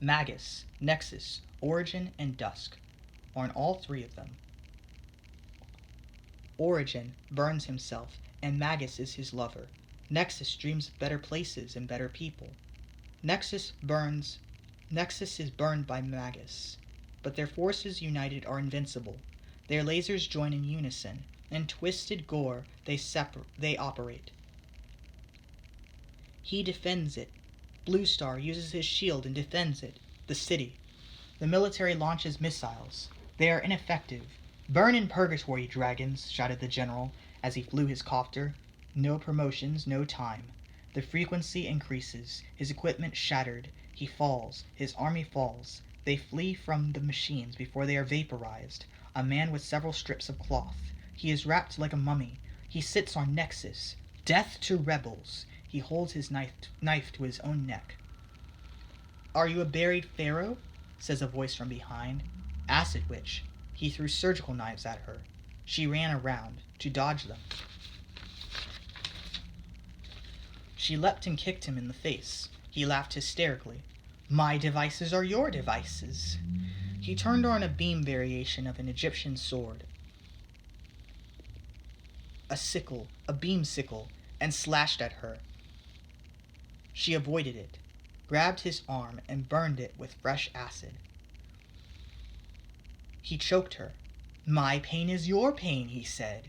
Magus, Nexus, Origin, and Dusk are in all three of them. Origin burns himself, and Magus is his lover. Nexus dreams of better places and better people. Nexus is burned by Magus, but their forces united are invincible. Their lasers join in unison. In twisted gore they operate. He defends it. Blue Star uses his shield and defends it, the city. The military launches missiles. They are ineffective. "Burn in purgatory, dragons," shouted the general as he flew his copter. No promotions, no time. The frequency increases. His equipment shattered. He falls. His army falls. They flee from the machines before they are vaporized. A man with several strips of cloth. He is wrapped like a mummy. He sits on Nexus. Death to rebels. He holds his knife to his own neck. "Are you a buried pharaoh?" says a voice from behind. Acid Witch. He threw surgical knives at her. She ran around to dodge them. She leapt and kicked him in the face. He laughed hysterically. "My devices are your devices." He turned on a beam variation of an Egyptian sword, a beam sickle, and slashed at her. She avoided it, grabbed his arm, and burned it with fresh acid. He choked her. "My pain is your pain," he said.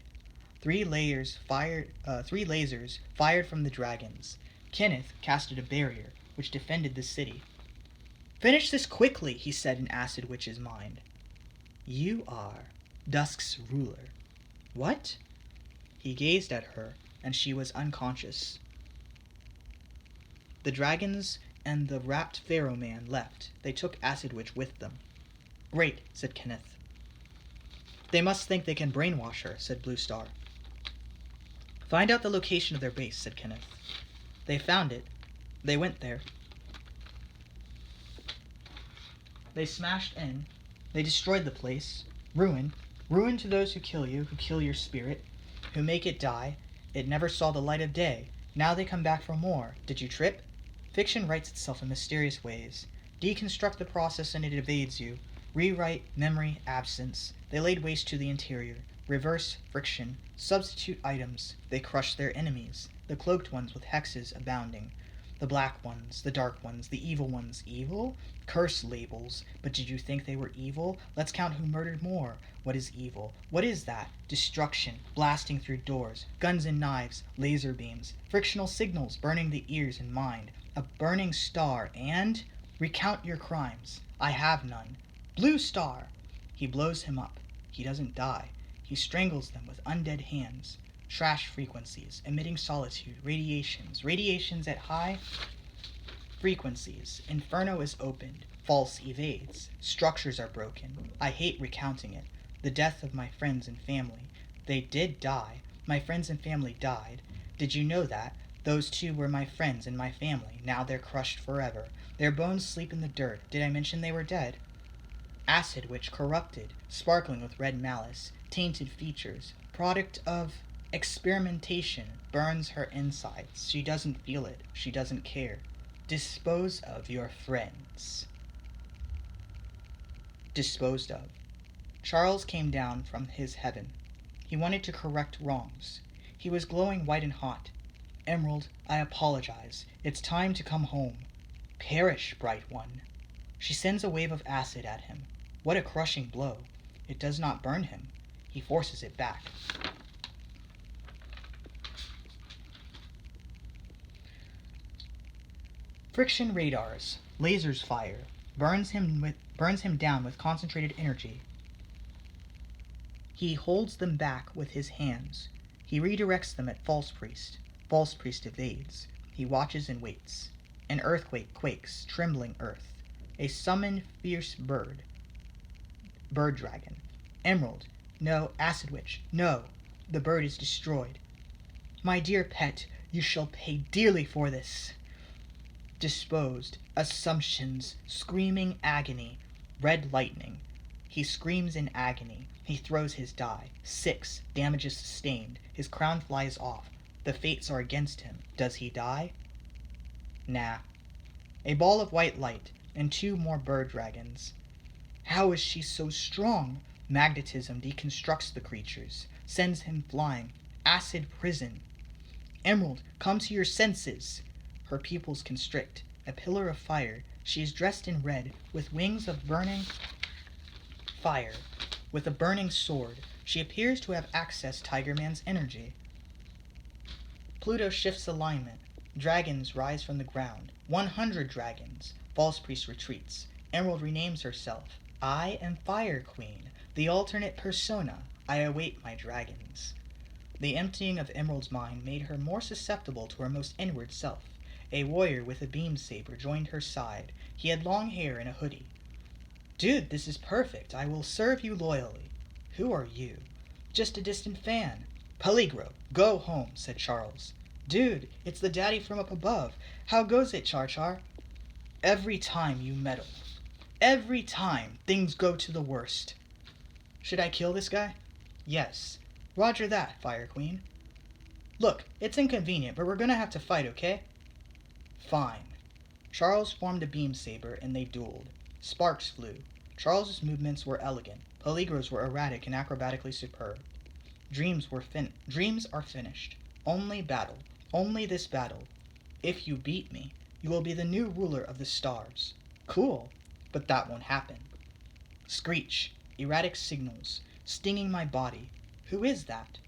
Three lasers fired from the dragons. Kenneth casted a barrier, which defended the city. "Finish this quickly," he said in Acid Witch's mind. "You are Dusk's ruler." "What?" He gazed at her, and she was unconscious. The dragons and the wrapped pharaoh man left. They took Acid Witch with them. "Great," said Kenneth. "They must think they can brainwash her," said Blue Star. "Find out the location of their base," said Kenneth. They found it. They went there. They smashed in. They destroyed the place. Ruin. Ruin to those who kill you, who kill your spirit, who make it die. It never saw the light of day. Now they come back for more. Did you trip? Fiction writes itself in mysterious ways. Deconstruct the process and it evades you. Rewrite, memory, absence. They laid waste to the interior. Reverse, friction. Substitute items. They crush their enemies. The cloaked ones with hexes abounding. The black ones, the dark ones, the evil ones. Evil? Curse labels. But did you think they were evil? Let's count who murdered more. What is evil? What is that? Destruction, blasting through doors, guns and knives, laser beams, frictional signals burning the ears and mind, a burning star, and... Recount your crimes. I have none. Blue Star! He blows him up. He doesn't die. He strangles them with undead hands. Trash frequencies, emitting solitude, radiations at high frequencies. Inferno is opened. False evades. Structures are broken. I hate recounting it. The death of my friends and family. They did die. My friends and family died. Did you know that? Those two were my friends and my family. Now they're crushed forever. Their bones sleep in the dirt. Did I mention they were dead? Acid Witch corrupted, sparkling with red malice, tainted features, product of experimentation, burns her insides. She doesn't feel it. She doesn't care. Dispose of your friends. Disposed of. Charles came down from his heaven. He wanted to correct wrongs. He was glowing white and hot. Emerald, I apologize. It's time to come home. Perish, bright one. She sends a wave of acid at him. What a crushing blow. It does not burn him. He forces it back. Friction radars. Lasers fire. Burns him down with concentrated energy. He holds them back with his hands. He redirects them at False Priest. False Priest evades. He watches and waits. An earthquake quakes, trembling earth. A summoned fierce bird dragon. Emerald. No, Acid Witch. No. The bird is destroyed. My dear pet, you shall pay dearly for this. Disposed. Assumptions. Screaming agony. Red lightning. He screams in agony. He throws his die. 6. Damages sustained. His crown flies off. The fates are against him. Does he die? Nah. A ball of white light. and 2 more bird dragons. How is she so strong? Magnetism deconstructs the creatures, sends him flying. Acid prison. Emerald, come to your senses. Her pupils constrict. A pillar of fire. She is dressed in red, with wings of burning fire. With a burning sword. She appears to have accessed Tiger Man's energy. Pluto shifts alignment. Dragons rise from the ground. 100 dragons. False Priest retreats. Emerald renames herself. I am Fire Queen, the alternate persona. I await my dragons. The emptying of Emerald's mind made her more susceptible to her most inward self. A warrior with a beam saber joined her side. He had long hair and a hoodie. Dude, this is perfect. I will serve you loyally. Who are you? Just a distant fan. Peligro, go home, said Charles. Dude, it's the daddy from up above. How goes it, Char-Char? Every time you meddle. Every time things go to the worst. Should I kill this guy? Yes. Roger that, Fire Queen. Look, it's inconvenient, but we're gonna have to fight, okay? Fine. Charles formed a beam saber, and they dueled. Sparks flew. Charles's movements were elegant. Peligro's were erratic and acrobatically superb. Dreams are finished. Only battle. Only this battle. If you beat me, you will be the new ruler of the stars. Cool, but that won't happen. Screech. Erratic signals. Stinging my body. Who is that?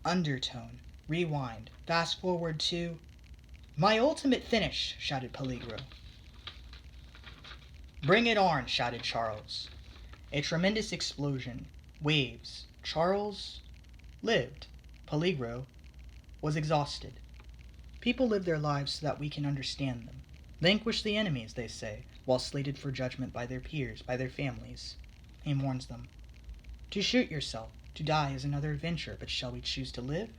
Undertone. Rewind. Fast forward to... My ultimate finish, shouted Peligro. Bring it on, shouted Charles. A tremendous explosion. Waves. Charles lived. Peligro was exhausted. People live their lives so that we can understand them. Vanquish the enemies, they say, while slated for judgment by their peers, by their families. He warns them. To shoot yourself, to die is another adventure, but shall we choose to live?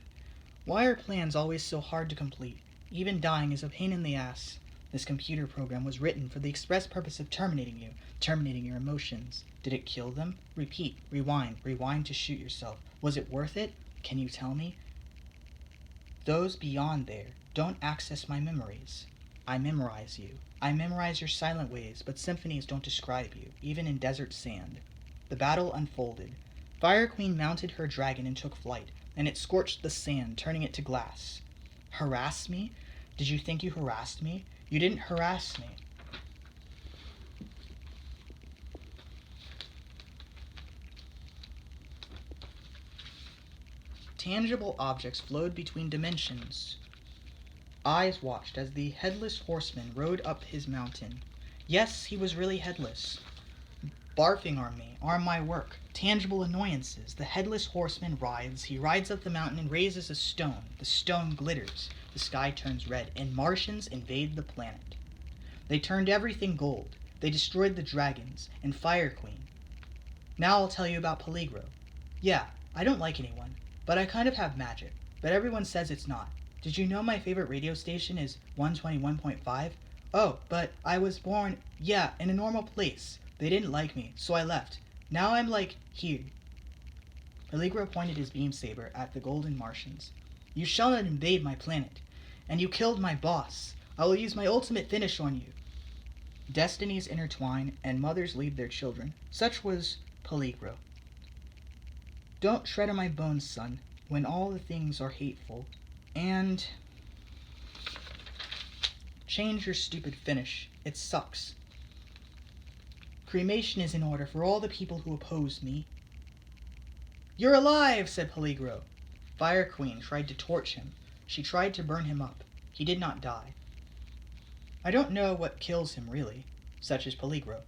Why are plans always so hard to complete? Even dying is a pain in the ass. This computer program was written for the express purpose of terminating you, terminating your emotions. Did it kill them? Repeat, rewind, rewind to shoot yourself. Was it worth it? Can you tell me? Those beyond there don't access my memories. I memorize you. I memorize your silent ways, but symphonies don't describe you, even in desert sand. The battle unfolded. Fire Queen mounted her dragon and took flight, and it scorched the sand, turning it to glass. Harass me? Did you think you harassed me? You didn't harass me. Tangible objects flowed between dimensions. Eyes watched as the headless horseman rode up his mountain. Yes, he was really headless. Barfing on me, on my work, tangible annoyances. The headless horseman rides. He rides up the mountain and raises a stone. The stone glitters. The sky turns red, and Martians invade the planet. They turned everything gold. They destroyed the dragons and Fire Queen. Now I'll tell you about Peligro. Yeah, I don't like anyone, but I kind of have magic. But everyone says it's not. Did you know my favorite radio station is 121.5? Oh, but I was born, in a normal place. They didn't like me, so I left. Now I'm like, here. Peligro pointed his beam saber at the golden Martians. You shall not invade my planet. And you killed my boss. I will use my ultimate finish on you. Destinies intertwine, and mothers leave their children. Such was Peligro. Don't tread on my bones, son, when all the things are hateful. And... change your stupid finish. It sucks. Cremation is in order for all the people who oppose me. You're alive, said Peligro. Fire Queen tried to torch him. She tried to burn him up. He did not die. I don't know what kills him, really. Such is Peligro.